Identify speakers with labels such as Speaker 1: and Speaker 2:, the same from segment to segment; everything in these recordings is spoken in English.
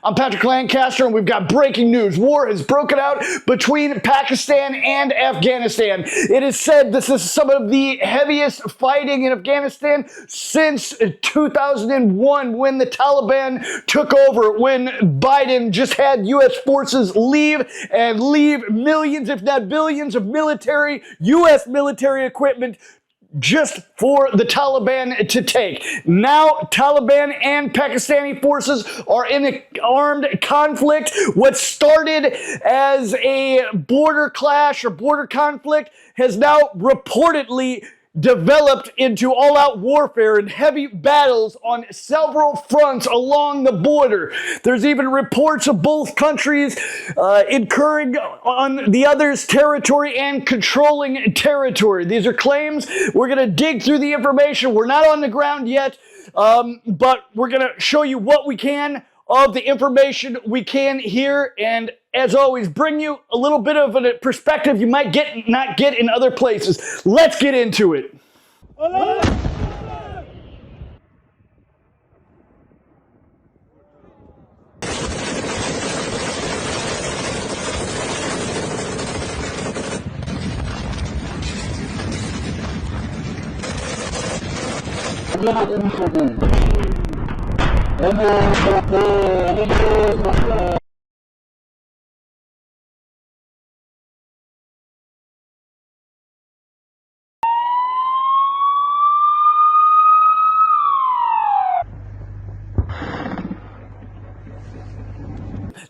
Speaker 1: I'm Patrick Lancaster, and we've got breaking news. War has broken out between Pakistan and Afghanistan. It is said this is some of the heaviest fighting in Afghanistan since 2001, when the Taliban took over, when Biden just had U.S. forces leave millions, if not billions, of U.S. military equipment just for the Taliban to take. Now, Taliban and Pakistani forces are in an armed conflict. What started as a border clash or border conflict has now reportedly developed into all-out warfare and heavy battles on several fronts along the border. There's even reports of both countries incurring on the other's territory and controlling territory. These are claims. We're going to dig through the information. We're not on the ground yet, but we're going to show you what we can of the information we can here, and as always, bring you a little bit of a perspective you might not get in other places. Let's get into it.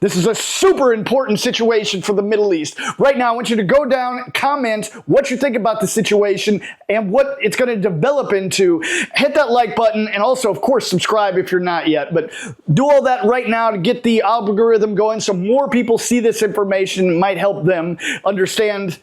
Speaker 1: This is a super important situation for the Middle East. Right now, I want you to go down, comment what you think about the situation and what it's going to develop into. Hit that like button, and also, of course, subscribe if you're not yet. But do all that right now to get the algorithm going so more people see this information. It might help them understand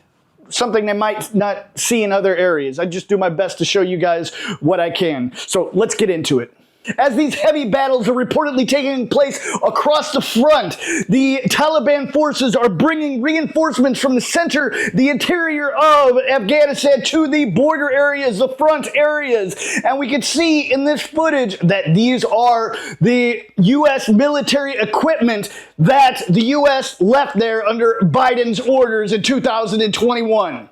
Speaker 1: something they might not see in other areas. I just do my best to show you guys what I can. So let's get into it. As these heavy battles are reportedly taking place across the front, the Taliban forces are bringing reinforcements from the interior of Afghanistan to the border areas, the front areas. And we can see in this footage that these are the U.S. military equipment that the U.S. left there under Biden's orders in 2021.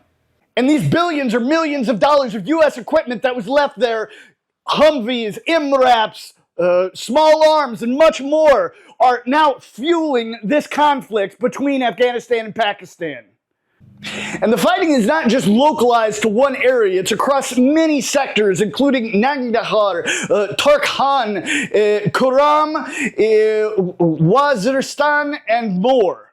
Speaker 1: And these billions or millions of dollars of U.S. equipment that was left there, Humvees, MRAPs, small arms, and much more, are now fueling this conflict between Afghanistan and Pakistan. And the fighting is not just localized to one area, it's across many sectors, including Nangarhar, Torkham, Kurram, Waziristan, and more.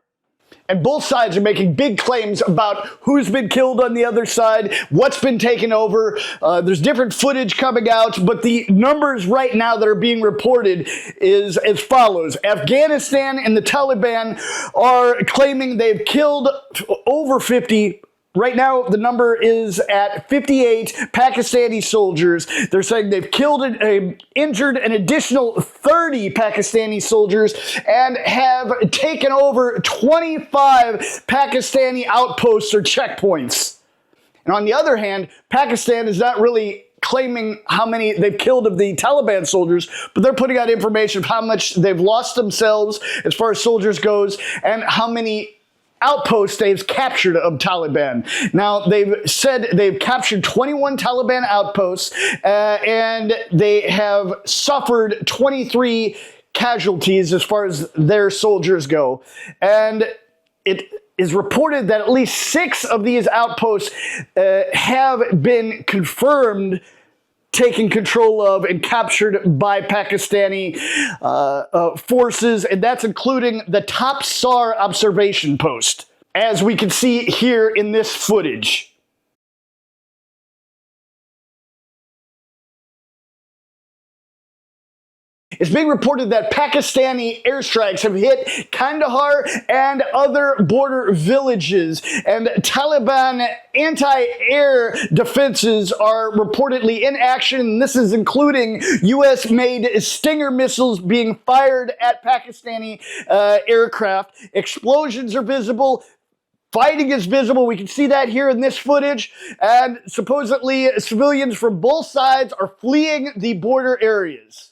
Speaker 1: And both sides are making big claims about who's been killed on the other side, what's been taken over. There's different footage coming out, but the numbers right now that are being reported is as follows. Afghanistan and the Taliban are claiming they've killed over 50. Right now, the number is at 58 Pakistani soldiers. They're saying they've killed and injured an additional 30 Pakistani soldiers and have taken over 25 Pakistani outposts or checkpoints. And on the other hand, Pakistan is not really claiming how many they've killed of the Taliban soldiers, but they're putting out information of how much they've lost themselves as far as soldiers goes and how many outposts they've captured of Taliban. Now, they've said they've captured 21 Taliban outposts and they have suffered 23 casualties as far as their soldiers go. And it is reported that at least 6 of these outposts have been confirmed taken control of and captured by Pakistani forces, and that's including the Top Sar observation post, as we can see here in this footage. It's being reported that Pakistani airstrikes have hit Kandahar and other border villages, and Taliban anti-air defenses are reportedly in action. This is including U.S.-made Stinger missiles being fired at Pakistani aircraft. Explosions are visible. Fighting is visible. We can see that here in this footage. And supposedly civilians from both sides are fleeing the border areas.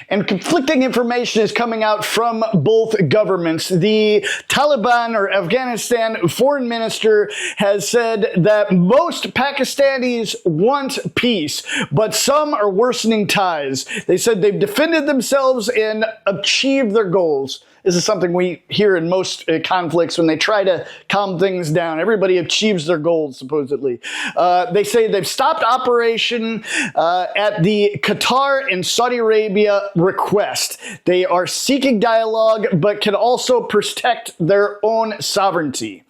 Speaker 1: And conflicting information is coming out from both governments. The Taliban, or Afghanistan, foreign minister has said that most Pakistanis want peace, but some are worsening ties. They said they've defended themselves and achieved their goals. This is something we hear in most conflicts when they try to calm things down. Everybody achieves their goals, supposedly. They say they've stopped operation at the Qatar and Saudi Arabia request. They are seeking dialogue, but can also protect their own sovereignty.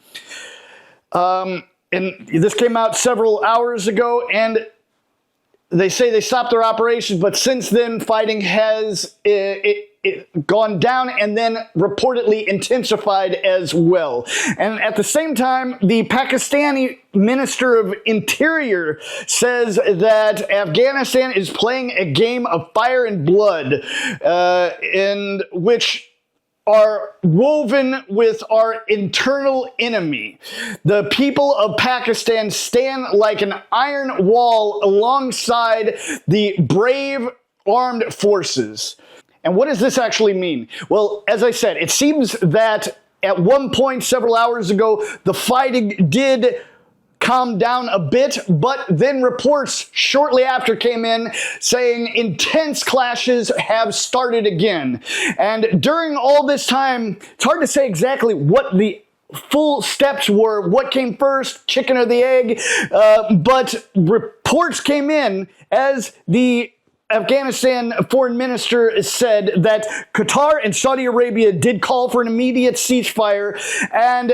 Speaker 1: And this came out several hours ago, and they say they stopped their operations, but since then, fighting has gone down and then reportedly intensified as well. And at the same time, the Pakistani Minister of Interior says that Afghanistan is playing a game of fire and blood, in which are woven with our internal enemy. The people of Pakistan stand like an iron wall alongside the brave armed forces. And what does this actually mean? Well, as I said, it seems that at one point several hours ago, the fighting did calm down a bit, but then reports shortly after came in saying intense clashes have started again. And during all this time, it's hard to say exactly what the full steps were, what came first, chicken or the egg, but reports came in as the Afghanistan foreign minister said that Qatar and Saudi Arabia did call for an immediate ceasefire, and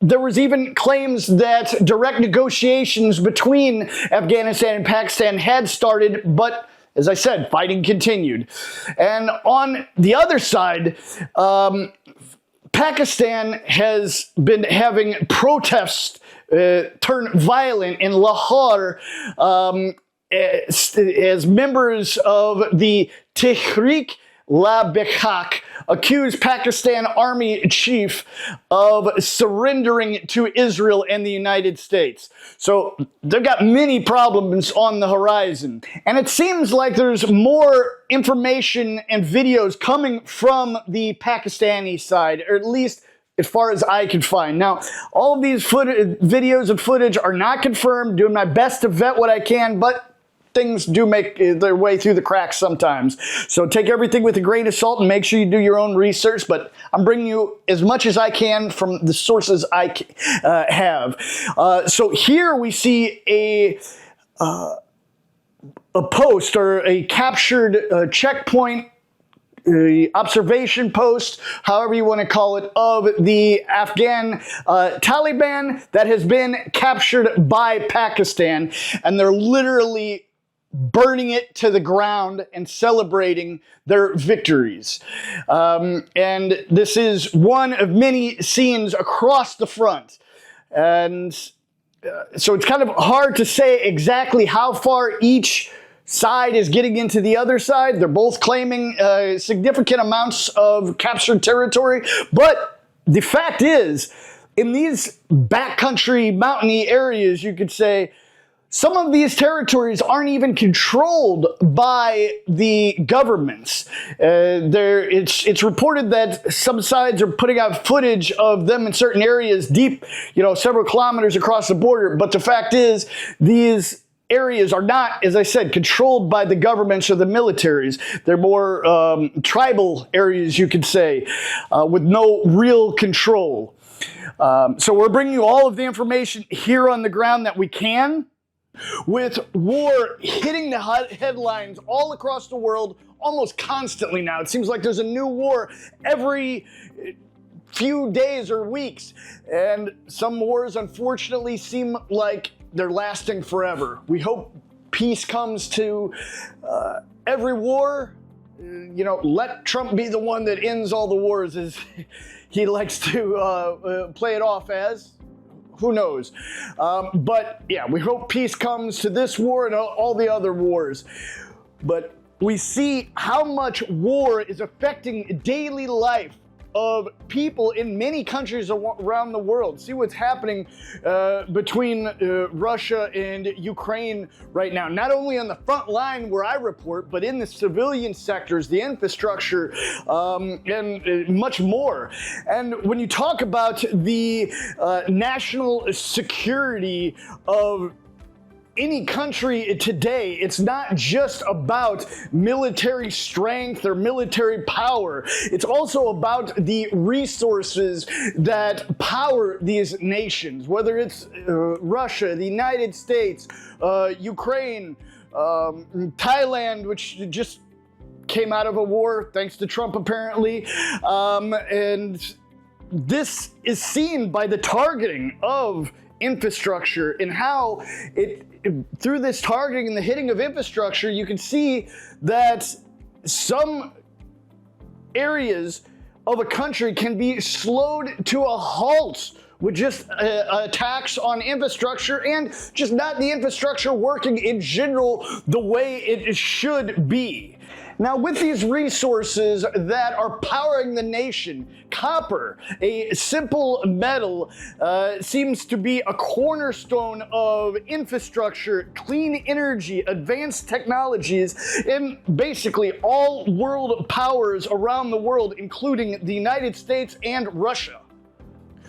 Speaker 1: there was even claims that direct negotiations between Afghanistan and Pakistan had started, but as I said, fighting continued. And on the other side, Pakistan has been having protests turn violent in Lahore, as members of the Tehreek-e-Labbaik accuse Pakistan Army chief of surrendering to Israel and the United States. So they've got many problems on the horizon. And it seems like there's more information and videos coming from the Pakistani side, or at least as far as I could find. Now, all of these videos and footage are not confirmed, doing my best to vet what I can, but things do make their way through the cracks sometimes. So take everything with a grain of salt and make sure you do your own research, but I'm bringing you as much as I can from the sources I have. So here we see a post, or a captured checkpoint, observation post, however you want to call it, of the Afghan Taliban that has been captured by Pakistan, and they're literally burning it to the ground and celebrating their victories. And this is one of many scenes across the front. And so it's kind of hard to say exactly how far each side is getting into the other side. They're both claiming significant amounts of captured territory. But the fact is, in these backcountry, mountainy areas, you could say, some of these territories aren't even controlled by the governments. It's reported that some sides are putting out footage of them in certain areas deep, several kilometers across the border. But the fact is, these areas are not, as I said, controlled by the governments or the militaries. They're more tribal areas, you could say, with no real control. So we're bringing you all of the information here on the ground that we can. With war hitting the headlines all across the world almost constantly now. It seems like there's a new war every few days or weeks. And some wars, unfortunately, seem like they're lasting forever. We hope peace comes to every war. Let Trump be the one that ends all the wars, as he likes to play it off as. Who knows? But yeah, we hope peace comes to this war and all the other wars. But we see how much war is affecting daily life of people in many countries around the world. See what's happening between Russia and Ukraine right now. Not only on the front line where I report, but in the civilian sectors, the infrastructure, and much more. And when you talk about the national security of any country today, it's not just about military strength or military power. It's also about the resources that power these nations, whether it's Russia, the United States, Ukraine, Thailand, which just came out of a war thanks to Trump apparently, and this is seen by the targeting of infrastructure and how through this targeting and the hitting of infrastructure, you can see that some areas of a country can be slowed to a halt with just attacks on infrastructure and just not the infrastructure working in general the way it should be. Now, with these resources that are powering the nation, copper, a simple metal, seems to be a cornerstone of infrastructure, clean energy, advanced technologies, and basically all world powers around the world, including the United States and Russia.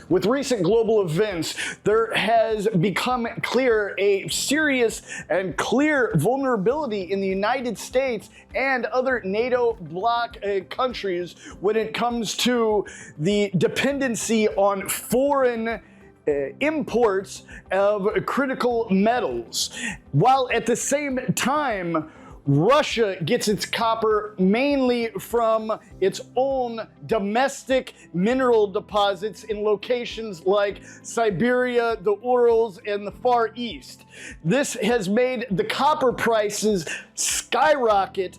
Speaker 1: With recent global events, there has become clear a serious and clear vulnerability in the United States and other NATO bloc countries when it comes to the dependency on foreign imports of critical metals, while at the same time Russia gets its copper mainly from its own domestic mineral deposits in locations like Siberia, the Urals, and the Far East. This has made the copper prices skyrocket,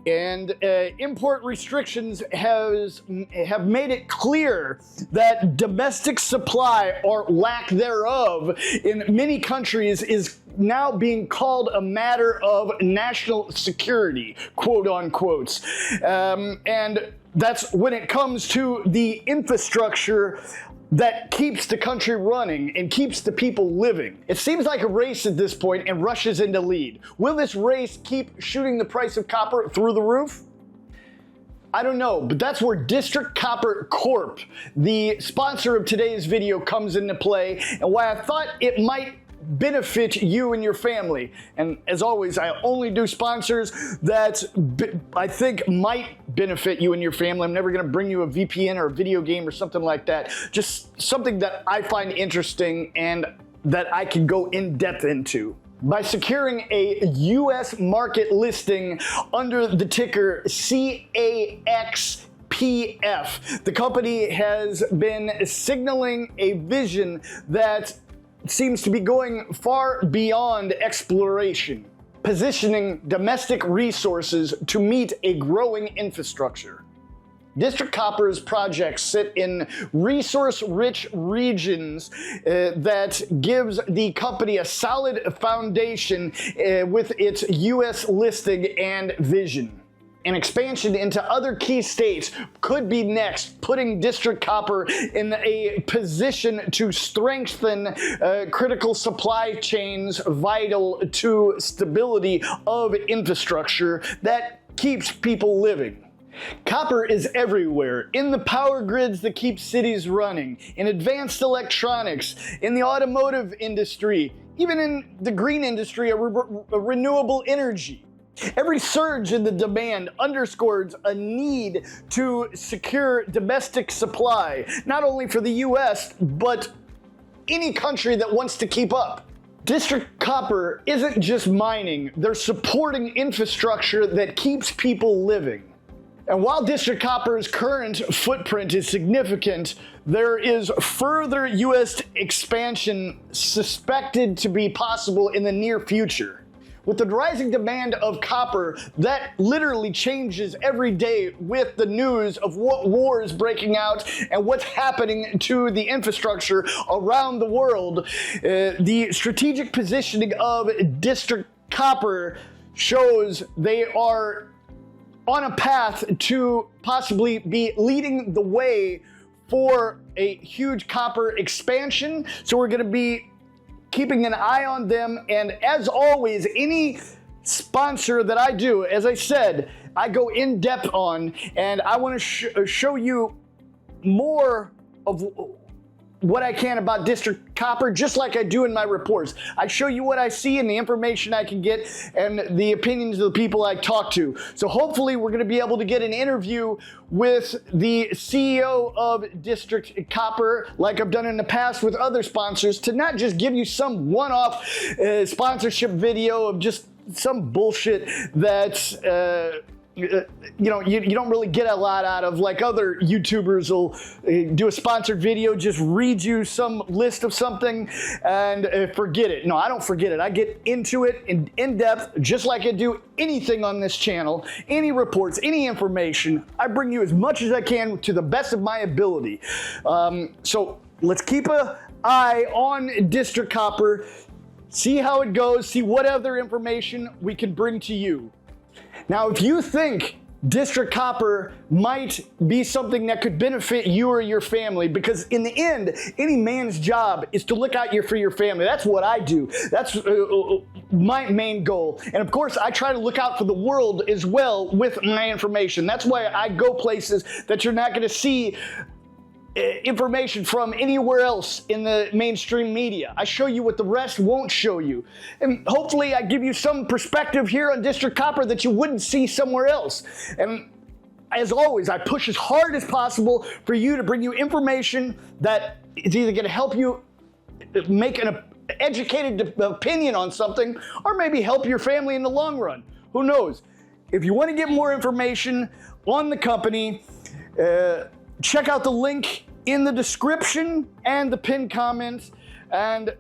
Speaker 1: and import restrictions have made it clear that domestic supply or lack thereof in many countries is now being called a matter of national security, quote unquote. And that's when it comes to the infrastructure that keeps the country running and keeps the people living. It seems like a race at this point, and Russia's in the lead. Will this race keep shooting the price of copper through the roof? I don't know, but that's where District Copper Corp, the sponsor of today's video, comes into play, and why I thought it might benefit you and your family. And as always, I only do sponsors that I think might benefit you and your family. I'm never going to bring you a VPN or a video game or something like that. Just something that I find interesting and that I can go in depth into. By securing a U.S. market listing under the ticker CAXPF, the company has been signaling a vision that seems to be going far beyond exploration, positioning domestic resources to meet a growing infrastructure. District Copper's projects sit in resource-rich regions that gives the company a solid foundation with its U.S. listing and vision. An expansion into other key states could be next, putting District Copper in a position to strengthen critical supply chains vital to stability of infrastructure that keeps people living. Copper is everywhere, in the power grids that keep cities running, in advanced electronics, in the automotive industry, even in the green industry of renewable energy. Every surge in the demand underscores a need to secure domestic supply, not only for the US, but any country that wants to keep up. District Copper isn't just mining, they're supporting infrastructure that keeps people living. And while District Copper's current footprint is significant, there is further US expansion suspected to be possible in the near future. With the rising demand of copper, that literally changes every day with the news of what war is breaking out and what's happening to the infrastructure around the world. The strategic positioning of District Copper shows they are on a path to possibly be leading the way for a huge copper expansion. So we're going to be keeping an eye on them. And as always, any sponsor that I do, as I said, I go in depth on, and I want to show you more of what I can about District Copper, just like I do in my reports. I show you what I see and the information I can get and the opinions of the people I talk to. So hopefully we're going to be able to get an interview with the CEO of District Copper, like I've done in the past with other sponsors, to not just give you some one-off sponsorship video of just some bullshit that's you don't really get a lot out of, like other YouTubers will do a sponsored video, just read you some list of something and forget it. No, I don't forget it. I get into it in depth, just like I do anything on this channel, any reports, any information. I bring you as much as I can to the best of my ability. So let's keep an eye on District Copper, see how it goes, see what other information we can bring to you. Now, if you think District Copper might be something that could benefit you or your family, because in the end, any man's job is to look out for your family. That's what I do. That's my main goal. And of course, I try to look out for the world as well with my information. That's why I go places that you're not going to see information from anywhere else in the mainstream media. I show you what the rest won't show you. And hopefully I give you some perspective here on District Copper that you wouldn't see somewhere else. And as always, I push as hard as possible for you to bring you information that is either going to help you make an educated opinion on something, or maybe help your family in the long run. Who knows? If you want to get more information on the company, check out the link in the description and the pinned comments. And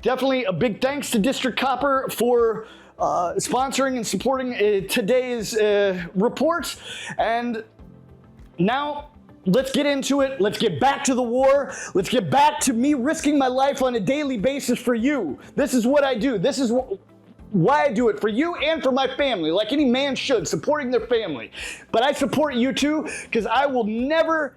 Speaker 1: definitely a big thanks to District Copper for sponsoring and supporting today's reports. And now let's get into it. Let's get back to the war. Let's get back to me risking my life on a daily basis for you. This is what I do. This is why I do it, for you and for my family, like any man should, supporting their family. But I support you too, because I will never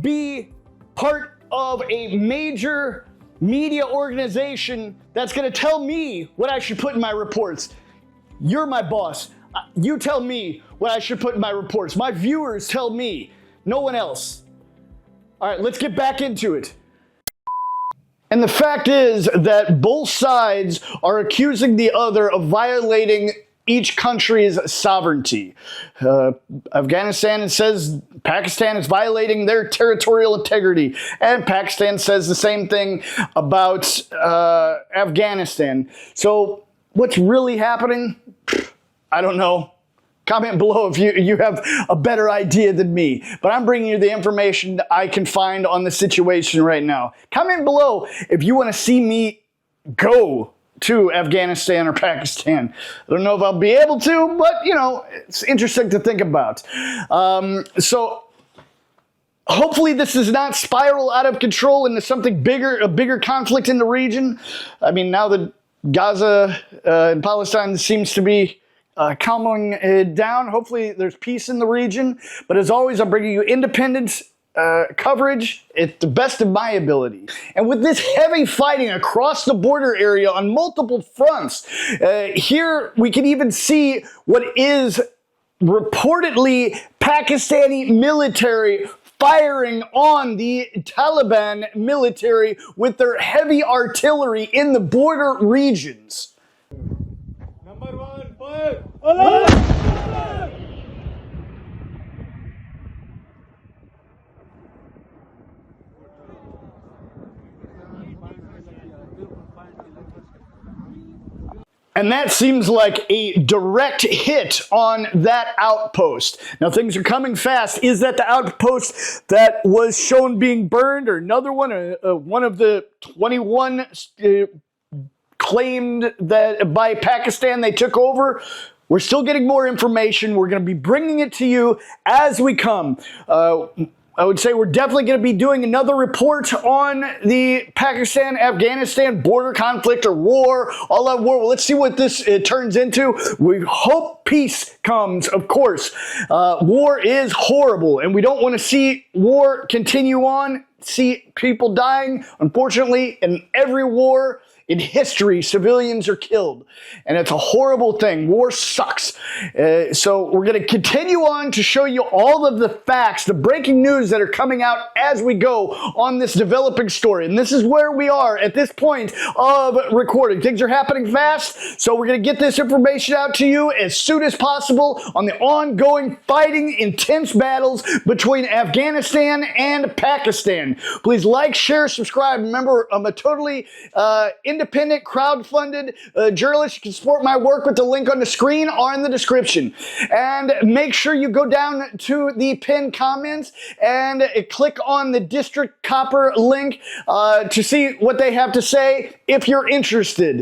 Speaker 1: be part of a major media organization that's going to tell me what I should put in my reports. You're my boss. You tell me what I should put in my reports. My viewers tell me, no one else. All right, let's get back into it. And the fact is that both sides are accusing the other of violating each country's sovereignty. Afghanistan says Pakistan is violating their territorial integrity, and Pakistan says the same thing about Afghanistan. So what's really happening? I don't know. Comment below if you have a better idea than me. But I'm bringing you the information that I can find on the situation right now. Comment below if you want to see me go to Afghanistan or Pakistan. I don't know if I'll be able to, but it's interesting to think about. So hopefully this does not spiral out of control into something bigger, a bigger conflict in the region. I mean, now that Gaza and Palestine seems to be calming down, hopefully there's peace in the region. But as always, I'm bringing you independent coverage at the best of my ability. And with this heavy fighting across the border area on multiple fronts, here we can even see what is reportedly Pakistani military firing on the Taliban military with their heavy artillery in the border regions.
Speaker 2: Number 1, fire! Allah!
Speaker 1: And that seems like a direct hit on that outpost. Now things are coming fast. Is that the outpost that was shown being burned, or another one? One of the 21 claimed that by Pakistan they took over? We're still getting more information. We're going to be bringing it to you as we come. I would say we're definitely going to be doing another report on the Pakistan-Afghanistan border conflict or war, all-out war. Well, let's see what this turns into. We hope peace comes, of course. War is horrible, and we don't want to see war continue on, see people dying. Unfortunately, in every war in history, civilians are killed, and it's a horrible thing. War sucks. So we're going to continue on to show you all of the facts, the breaking news that are coming out as we go on this developing story. And this is where we are at this point of recording. Things are happening fast, so we're going to get this information out to you as soon as possible on the ongoing fighting, intense battles between Afghanistan and Pakistan. Please like, share, subscribe. Remember, I'm a totally independent, crowd-funded journalist. You can support my work with the link on the screen or in the description. And make sure you go down to the pinned comments and click on the District Copper link to see what they have to say if you're interested.